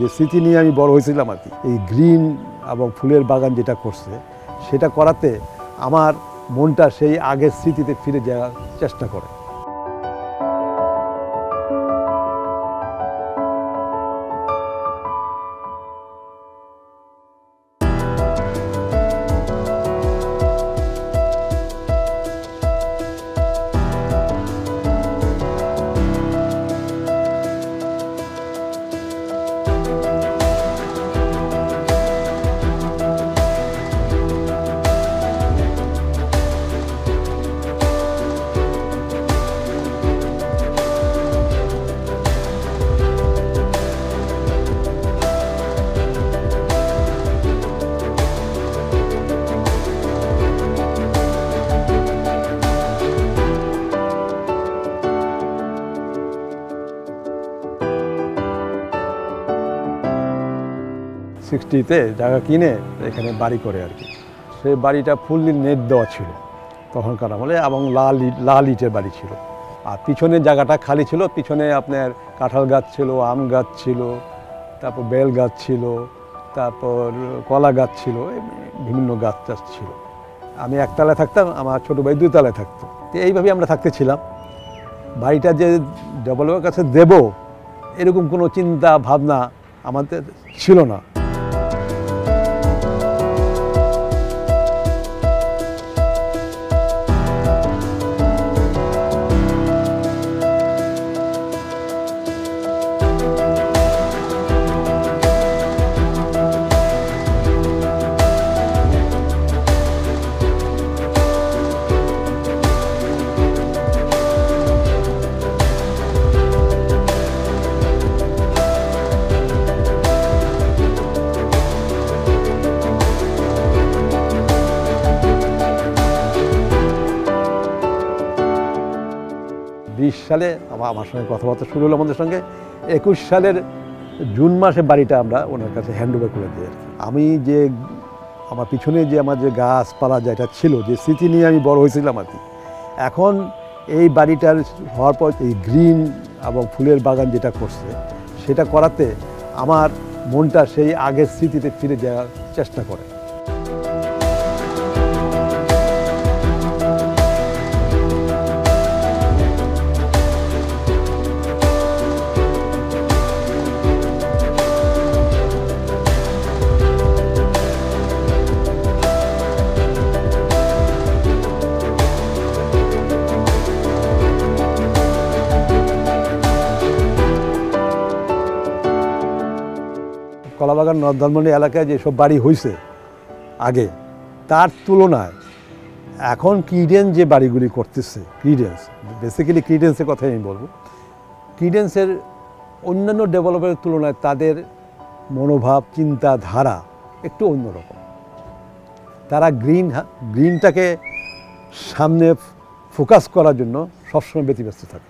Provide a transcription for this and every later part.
যে স্মৃতি নিয়ে আমি বড় হয়েছিলাম আর কি। এই গ্রিন এবং ফুলের বাগান যেটা করছে সেটা করাতে আমার মনটা সেই আগের স্মৃতিতে ফিরে যাওয়ার চেষ্টা করে। তে জায়গা কিনে এখানে বাড়ি করে আর কি। সেই বাড়িটা ফুললি নেট দেওয়া ছিল তখনকার আমলে এবং লাল ইটের বাড়ি ছিল। আর পিছনের জায়গাটা খালি ছিল, পিছনে আপনার কাঁঠাল গাছ ছিল, আম গাছ ছিল, তারপর বেল গাছ ছিল, তারপর কলা গাছ ছিল, বিভিন্ন গাছ টাছ ছিল। আমি একতলায় থাকতাম, আমার ছোটো ভাই 2 তলায় থাকতো। তো এইভাবেই আমরা থাকতেছিলাম। বাড়িটা যে ডেভেলপারের কাছে দেব এরকম কোনো চিন্তা ভাবনা আমাদের ছিল না। সালে আমার সঙ্গে কথাবার্তা শুরু হলো আমাদের সঙ্গে। 21 সালের জুন মাসে বাড়িটা আমরা ওনার কাছে হ্যান্ড ওভার করে দিই। আমি যে আমার পিছনে যে আমার যে গাছপালা যেটা ছিল, যে স্মৃতি নিয়ে আমি বড় হয়েছিলাম আর কি, এখন এই বাড়িটার হওয়ার পর এই গ্রিন এবং ফুলের বাগান যেটা করছে সেটা করাতে আমার মনটা সেই আগের স্মৃতিতে ফিরে যাওয়ার চেষ্টা করে। কলাবাগান নর্দালমন্ডি এলাকায় যেসব বাড়ি হয়েছে আগে, তার তুলনায় এখন ক্রিডেন্স যে বাড়িগুলি করতেছে, বেসিক্যালি ক্রিডেন্সের কথাই আমি বলবো। ক্রিডেন্সের অন্যান্য ডেভেলপারের তুলনায় তাদের মনোভাব, চিন্তাধারা একটু অন্যরকম। তারা গ্রিনটাকে সামনে ফোকাস করার জন্য সবসময় ব্যতিব্যস্ত থাকে।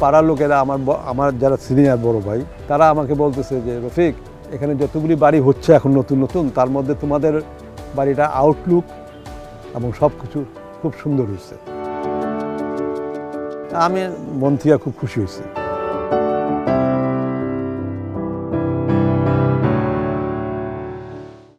পাড়ার লোকেরা, আমার যারা সিনিয়র বড় ভাই, তারা আমাকে বলতেছে যে রফিক, এখানে যতগুলি বাড়ি হচ্ছে এখন নতুন নতুন, তার মধ্যে তোমাদের বাড়িটা আউটলুক এবং সব কিছু খুব সুন্দর হয়েছে। আমি মন থেকে খুব খুশি হয়েছি।